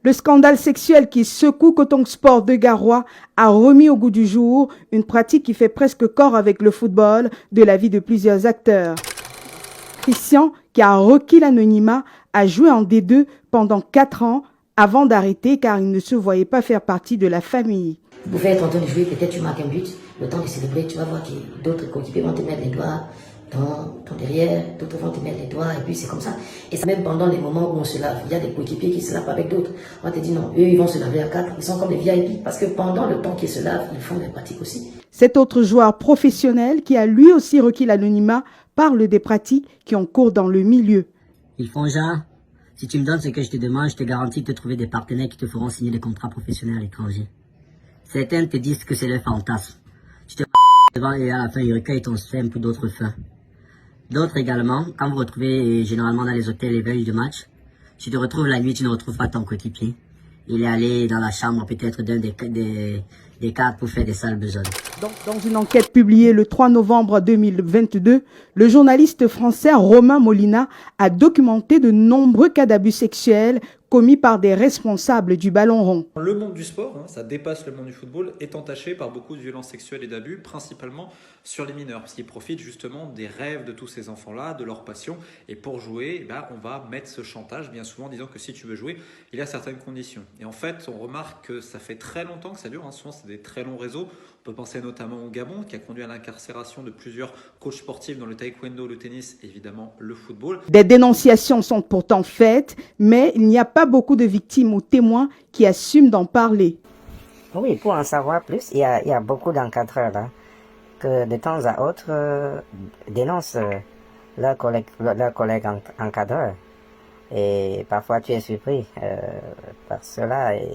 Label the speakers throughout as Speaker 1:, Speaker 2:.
Speaker 1: Le scandale sexuel qui secoue Coton Sport de Garoua a remis au goût du jour une pratique qui fait presque corps avec le football de la vie de plusieurs acteurs. Christian, qui a requis l'anonymat, a joué en D2 pendant 4 ans avant d'arrêter car il ne se voyait pas faire partie de la famille.
Speaker 2: Vous pouvez être en train de jouer, peut-être tu marques un but, le temps de célébrer, tu vas voir que d'autres coéquipiers vont te mettre les doigts dans ton derrière, d'autres vont te mettre les doigts, et puis c'est comme ça. Et ça, même pendant les moments où on se lave, il y a des coéquipiers qui se lavent avec d'autres. On te dit non, eux ils vont se laver à 4, ils sont comme des VIP, parce que pendant le temps qu'ils se lavent, ils font des pratiques aussi.
Speaker 1: Cet autre joueur professionnel qui a lui aussi requis l'anonymat parle des pratiques qui ont cours dans le milieu.
Speaker 3: Ils font genre, si tu me donnes ce que je te demande, je te garantis de te trouver des partenaires qui te feront signer des contrats professionnels à l'étranger. Certains te disent que c'est leur fantasme. Tu te devant et à la fin ils recueillent ton sperme pour d'autres fins. D'autres également, quand vous retrouvez généralement dans les hôtels les veilles de match, tu te retrouves la nuit, tu ne retrouves pas ton coéquipier. Il est allé dans la chambre peut-être d'un des cadres pour faire des sales besognes.
Speaker 1: Dans une enquête publiée le 3 novembre 2022, le journaliste français Romain Molina a documenté de nombreux cas d'abus sexuels commis par des responsables du ballon rond.
Speaker 4: Le monde du sport, ça dépasse le monde du football, est entaché par beaucoup de violences sexuelles et d'abus, principalement sur les mineurs, parce qu'ils profitent justement des rêves de tous ces enfants-là, de leur passion. Et pour jouer, on va mettre ce chantage, bien souvent disant que si tu veux jouer, il y a certaines conditions. Et en fait, on remarque que ça fait très longtemps que ça dure, souvent c'est des très longs réseaux. On peut penser notamment au Gabon, qui a conduit à l'incarcération de plusieurs coachs sportifs dans le taekwondo, le tennis, évidemment le football.
Speaker 1: Des dénonciations sont pourtant faites, mais il n'y a pas beaucoup de victimes ou témoins qui assument d'en parler.
Speaker 5: Oui, pour en savoir plus, il y a beaucoup d'encadreurs là, que de temps à autre dénoncent leurs collègues encadreurs. Et parfois tu es surpris par cela. Et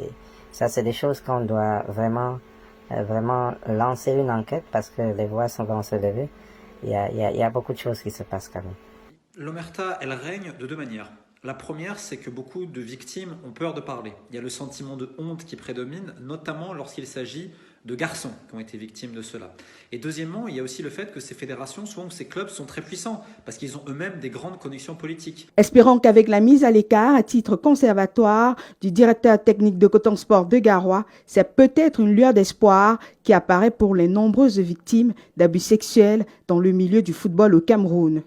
Speaker 5: ça, c'est des choses qu'on doit vraiment lancer une enquête parce que les voix vont se lever. Il y a beaucoup de choses qui se passent quand même.
Speaker 4: L'omerta, elle règne de deux manières. La première, c'est que beaucoup de victimes ont peur de parler. Il y a le sentiment de honte qui prédomine, notamment lorsqu'il s'agit de garçons qui ont été victimes de cela. Et deuxièmement, il y a aussi le fait que ces fédérations, souvent ces clubs sont très puissants parce qu'ils ont eux-mêmes des grandes connexions politiques.
Speaker 1: Espérons qu'avec la mise à l'écart à titre conservatoire du directeur technique de Coton Sport de Garoua, c'est peut-être une lueur d'espoir qui apparaît pour les nombreuses victimes d'abus sexuels dans le milieu du football au Cameroun.